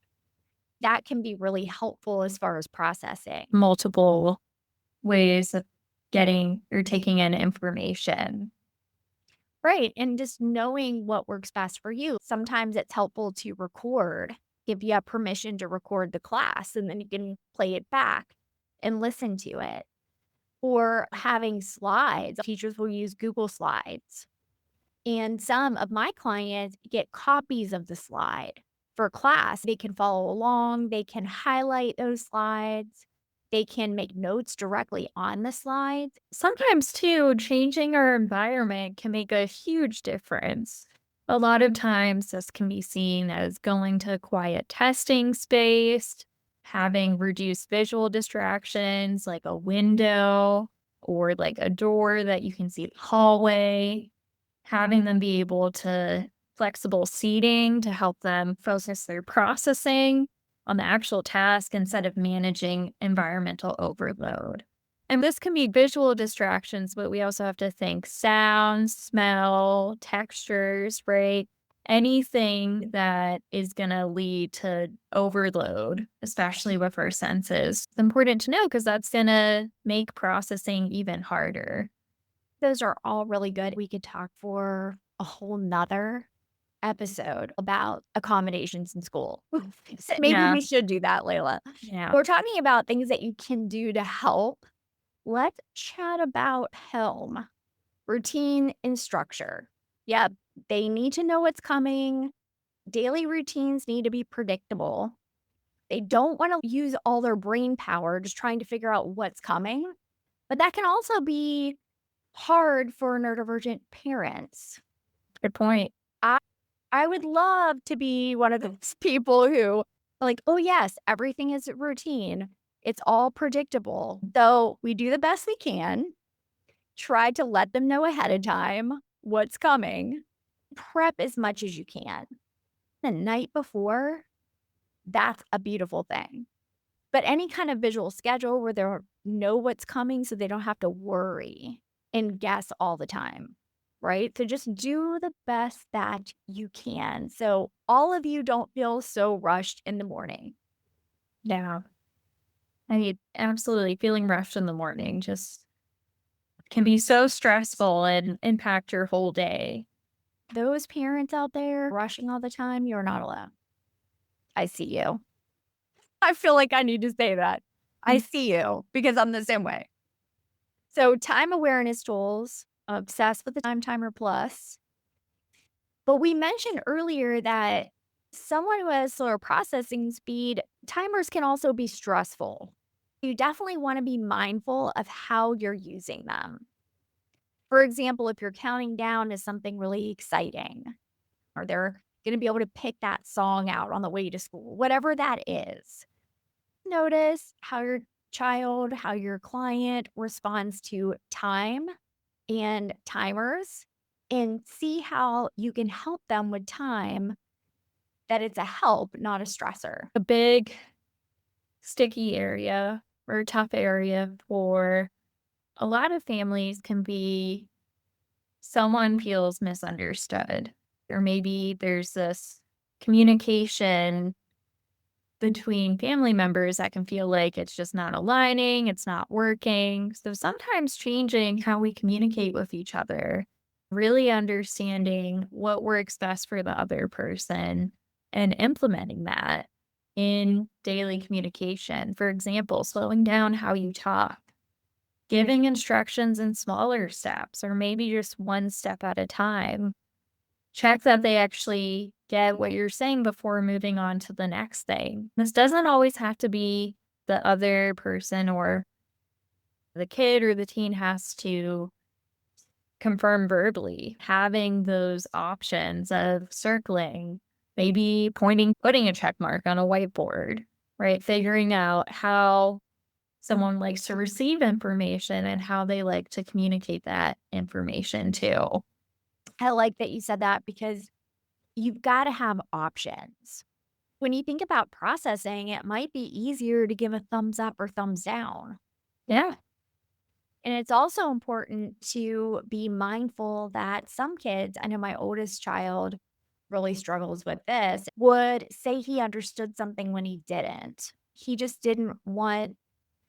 That can be really helpful as far as processing. Multiple ways of getting or taking in information. Right. And just knowing what works best for you. Sometimes it's helpful to record if you have permission to record the class and then you can play it back and listen to it. Or having slides. Teachers will use Google Slides. And some of my clients get copies of the slide for class. They can follow along, they can highlight those slides, they can make notes directly on the slides. Sometimes, too, changing our environment can make a huge difference. A lot of times, this can be seen as going to a quiet testing space, having reduced visual distractions like a window or like a door that you can see the hallway, having them be able to flexible seating to help them focus their processing on the actual task instead of managing environmental overload. And this can be visual distractions, but we also have to think sound, smell, textures, right? Anything that is going to lead to overload, especially with our senses. It's important to know because that's going to make processing even harder. Those are all really good. We could talk for a whole nother episode about accommodations in school. So maybe Yeah. we should do that, Layla. Yeah. We're talking about things that you can do to help. Let's chat about Helm, routine and structure. Yeah, they need to know what's coming. Daily routines need to be predictable. They don't want to use all their brain power just trying to figure out what's coming. But that can also be hard for neurodivergent parents. Good point. I I would love to be one of those people who are like, "Oh, yes, everything is routine. It's all predictable." Though we do the best we can, try to let them know ahead of time what's coming. Prep as much as you can. The night before, that's a beautiful thing. But any kind of visual schedule where they know what's coming so they don't have to worry and guess all the time, right? So just do the best that you can. So all of you don't feel so rushed in the morning. Yeah. I mean, absolutely. Feeling rushed in the morning just can be so stressful and impact your whole day. Those parents out there rushing all the time, you're not alone. I see you. I feel like I need to say that. I Mm. see you because I'm the same way. So time awareness tools, obsessed with the time timer plus. But we mentioned earlier that someone who has slower processing speed, timers can also be stressful. You definitely want to be mindful of how you're using them. For example, if you're counting down to something really exciting, or they're going to be able to pick that song out on the way to school, whatever that is, notice how your child, how your client responds to time and timers and see how you can help them with time, that it's a help, not a stressor. A big sticky area or tough area for a lot of families can be someone feels misunderstood, or maybe there's this communication between family members that can feel like it's just not aligning, it's not working. So sometimes changing how we communicate with each other, really understanding what works best for the other person and implementing that. in daily communication. For example, slowing down how you talk, giving instructions in smaller steps, or maybe just one step at a time. Check that they actually get what you're saying before moving on to the next thing. This doesn't always have to be the other person or the kid or the teen has to confirm verbally. Having those options of circling, maybe pointing, putting a check mark on a whiteboard, right? Figuring out how someone likes to receive information and how they like to communicate that information too. I like that you said that because you've got to have options. When you think about processing, it might be easier to give a thumbs up or thumbs down. Yeah. And it's also important to be mindful that some kids, I know my oldest child really struggles with this, would say he understood something when he didn't. He just didn't want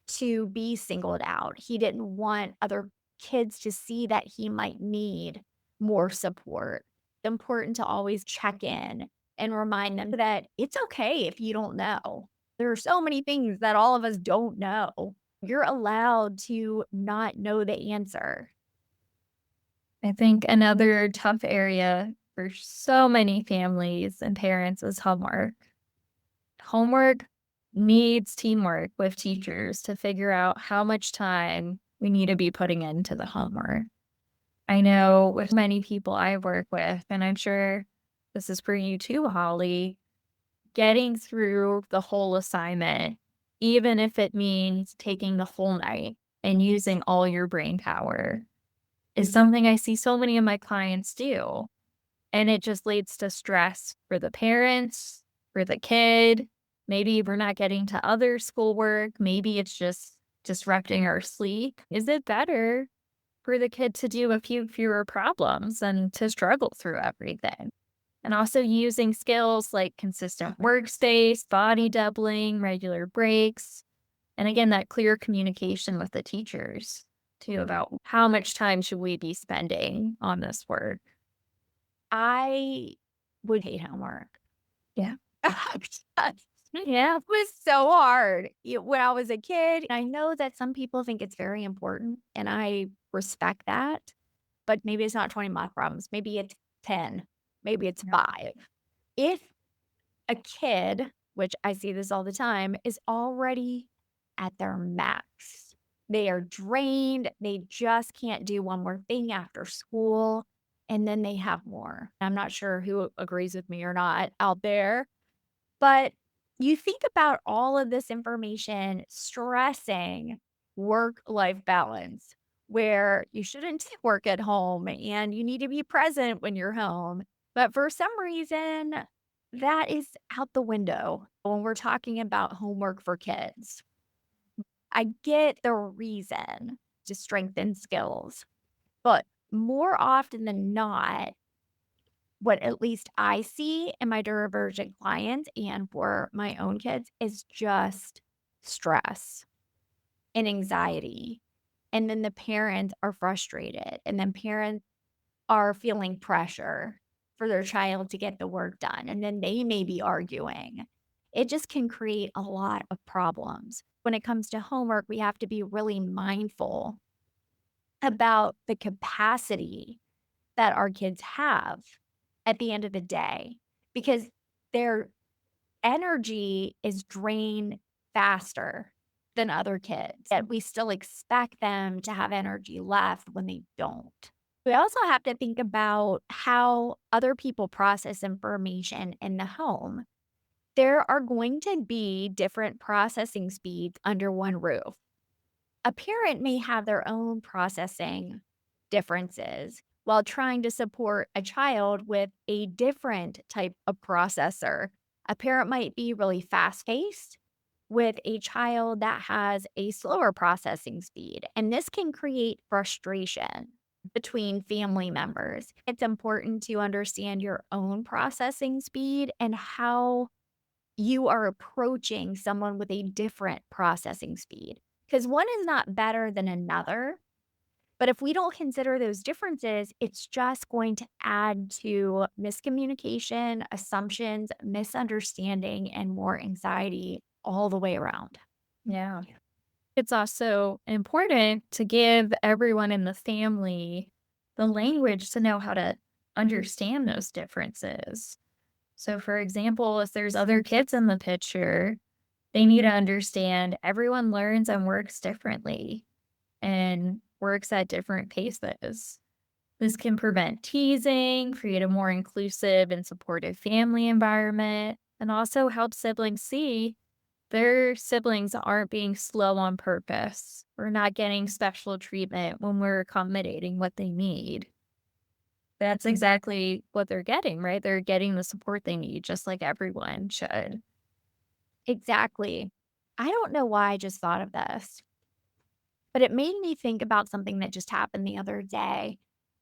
to be singled out. He didn't want other kids to see that he might need more support. It's important to always check in and remind them that it's okay if you don't know. There are so many things that all of us don't know. You're allowed to not know the answer. I think another tough area for so many families and parents is homework. Homework needs teamwork with teachers to figure out how much time we need to be putting into the homework. I know with many people I work with, and I'm sure this is for you too, Holly, getting through the whole assignment, even if it means taking the whole night and using all your brain power, is something I see so many of my clients do. And it just leads to stress for the parents, for the kid. Maybe we're not getting to other schoolwork. Maybe it's just disrupting our sleep. Is it better for the kid to do a few fewer problems and to struggle through everything? And also using skills like consistent workspace, body doubling, regular breaks, and again, that clear communication with the teachers too about how much time should we be spending on this work. I would hate homework. Yeah. Yeah, it was so hard when I was a kid. I know that some people think it's very important, and I respect that, but maybe it's not 20 math problems. Maybe it's 10. Maybe it's 5. If a kid, which I see this all the time, is already at their max, they are drained. They just can't do one more thing after school, and then they have more. I'm not sure who agrees with me or not out there, but you think about all of this information stressing work-life balance, where you shouldn't work at home and you need to be present when you're home. But for some reason, that is out the window when we're talking about homework for kids. I get the reason to strengthen skills, but more often than not, what at least I see in my neurodivergent clients and for my own kids is just stress and anxiety. And then the parents are frustrated, and then parents are feeling pressure for their child to get the work done. And then they may be arguing. It just can create a lot of problems. When it comes to homework, we have to be really mindful about the capacity that our kids have at the end of the day, because their energy is drained faster than other kids, yet we still expect them to have energy left when they don't. We also have to think about how other people process information in the home. There are going to be different processing speeds under one roof. A parent may have their own processing differences while trying to support a child with a different type of processor. A parent might be really fast paced with a child that has a slower processing speed, and this can create frustration between family members. It's important to understand your own processing speed and how you are approaching someone with a different processing speed, because one is not better than another. But if we don't consider those differences, it's just going to add to miscommunication, assumptions, misunderstanding, and more anxiety all the way around. Yeah. It's also important to give everyone in the family the language to know how to understand those differences. So, for example, if there's other kids in the picture, they need to understand everyone learns and works differently and works at different paces. This can prevent teasing, create a more inclusive and supportive family environment, and also help siblings see their siblings aren't being slow on purpose or not getting special treatment when we're accommodating what they need. That's exactly what they're getting, right? They're getting the support they need, just like everyone should. Exactly. I don't know why I just thought of this, but it made me think about something that just happened the other day.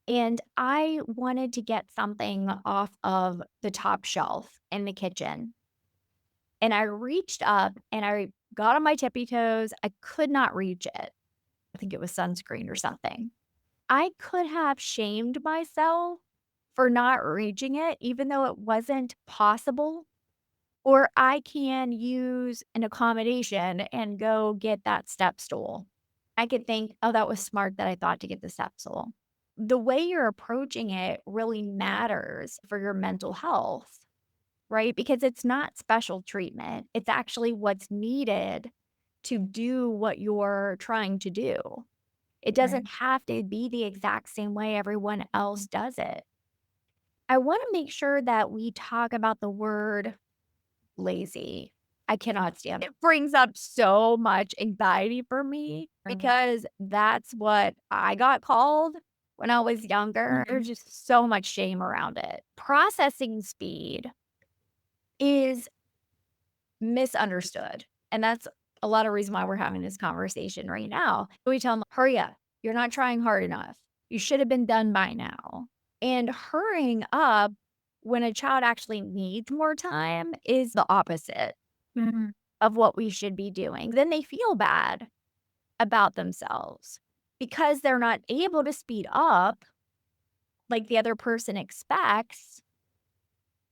And I wanted to get something off of the top shelf in the kitchen. And I reached up and I got on my tippy toes. I could not reach it. I think it was sunscreen or something. I could have shamed myself for not reaching it, even though it wasn't possible. Or I can use an accommodation and go get that step stool. I could think, oh, that was smart that I thought to get the step stool. The way you're approaching it really matters for your mental health, right? Because it's not special treatment, it's actually what's needed to do what you're trying to do. It Right. doesn't have to be the exact same way everyone else does it. I want to make sure that we talk about the word lazy. I cannot stand it. It brings up so much anxiety for me because that's what I got called when I was younger. There's Mhm. just so much shame around it. Processing speed is misunderstood. And that's a lot of reason why we're having this conversation right now. We tell them, hurry up. You're not trying hard enough. You should have been done by now. And hurrying up when a child actually needs more time is the opposite Mhm. of what we should be doing. Then they feel bad about themselves because they're not able to speed up like the other person expects.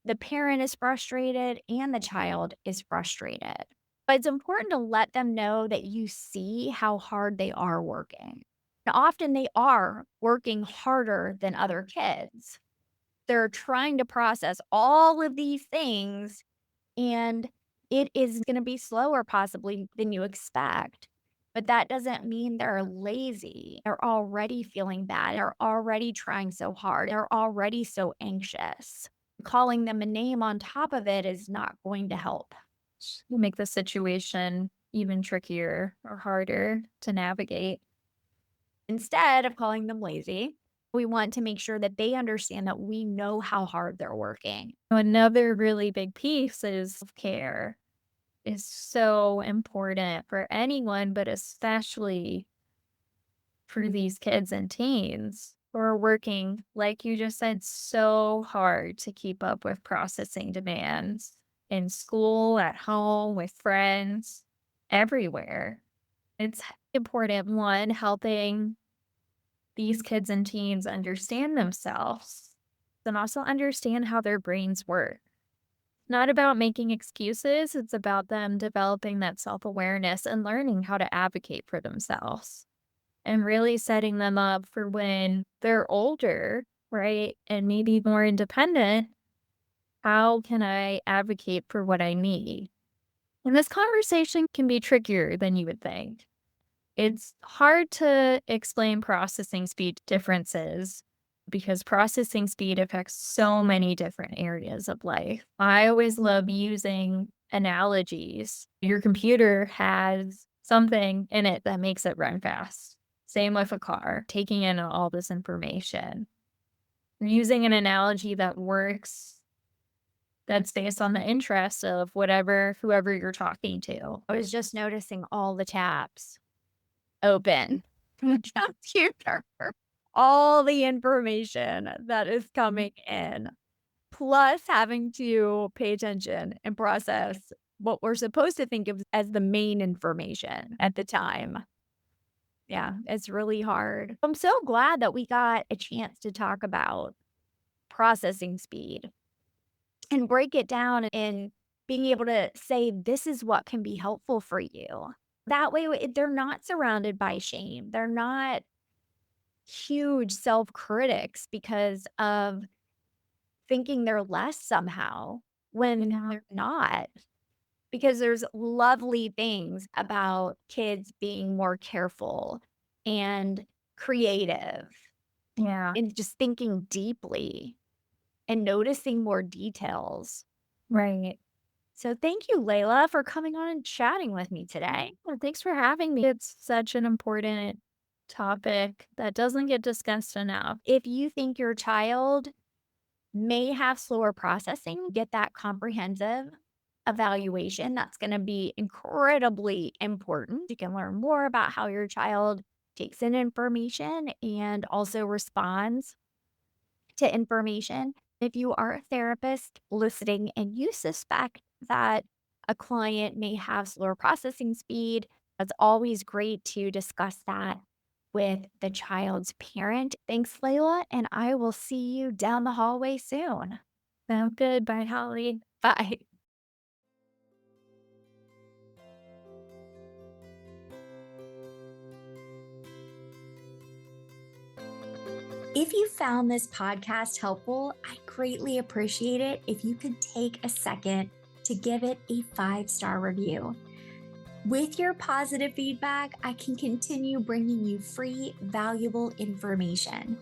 The parent is frustrated and the child is frustrated. But it's important to let them know that you see how hard they are working. And often they are working harder than other kids. They're trying to process all of these things, and it is going to be slower possibly than you expect. But that doesn't mean they're lazy. They're already feeling bad. They're already trying so hard. They're already so anxious. Calling them a name on top of it is not going to help. Make the situation even trickier or harder to navigate. Instead of calling them lazy, we want to make sure that they understand that we know how hard they're working. Another really big piece is care is so important for anyone, but especially for these kids and teens who are working, like you just said, so hard to keep up with processing demands in school, at home, with friends, everywhere. It's important, one, helping these kids and teens understand themselves and also understand how their brains work. Not about making excuses, it's about them developing that self awareness and learning how to advocate for themselves and really setting them up for when they're older, right? And maybe more independent. How can I advocate for what I need? And this conversation can be trickier than you would think. It's hard to explain processing speed differences because processing speed affects so many different areas of life. I always love using analogies. Your computer has something in it that makes it run fast. Same with a car, taking in all this information. Using an analogy that works, that's based on the interest of whoever you're talking to. I was just noticing all the tabs open from the computer, all the information that is coming in, plus having to pay attention and process what we're supposed to think of as the main information at the time. Yeah, it's really hard. I'm so glad that we got a chance to talk about processing speed and break it down and being able to say, this is what can be helpful for you. That way, they're not surrounded by shame. They're not huge self critics because of thinking they're less somehow when Yeah. they're not. Because there's lovely things about kids being more careful and creative Yeah. and just thinking deeply and noticing more details. Right. So thank you, Layla, for coming on and chatting with me today. Well, thanks for having me. It's such an important topic that doesn't get discussed enough. If you think your child may have slower processing, get that comprehensive evaluation. That's going to be incredibly important. You can learn more about how your child takes in information and also responds to information. If you are a therapist listening and you suspect that a client may have slower processing speed, it's always great to discuss that with the child's parent. Thanks, Layla, and I will see you down the hallway soon. Sound good. Bye, Holly. Bye. If you found this podcast helpful, I greatly appreciate it if you could take a second to give it a 5-star review. With your positive feedback, I can continue bringing you free, valuable information.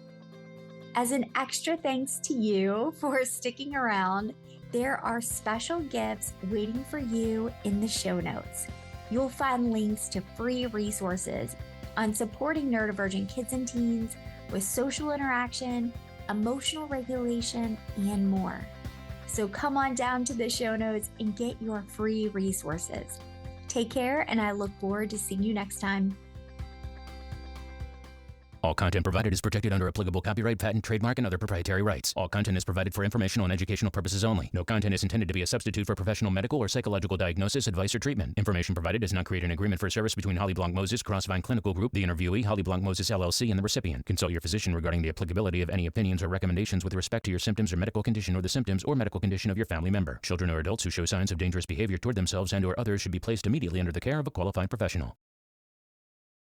As an extra thanks to you for sticking around, there are special gifts waiting for you in the show notes. You'll find links to free resources on supporting neurodivergent kids and teens with social interaction, emotional regulation, and more. So come on down to the show notes and get your free resources. Take care, and I look forward to seeing you next time. All content provided is protected under applicable copyright, patent, trademark, and other proprietary rights. All content is provided for informational and educational purposes only. No content is intended to be a substitute for professional medical or psychological diagnosis, advice, or treatment. Information provided does not create an agreement for service between Holly Blanc Moses, Crossvine Clinical Group, the interviewee, Holly Blanc Moses LLC, and the recipient. Consult your physician regarding the applicability of any opinions or recommendations with respect to your symptoms or medical condition or the symptoms or medical condition of your family member. Children or adults who show signs of dangerous behavior toward themselves and/or others should be placed immediately under the care of a qualified professional.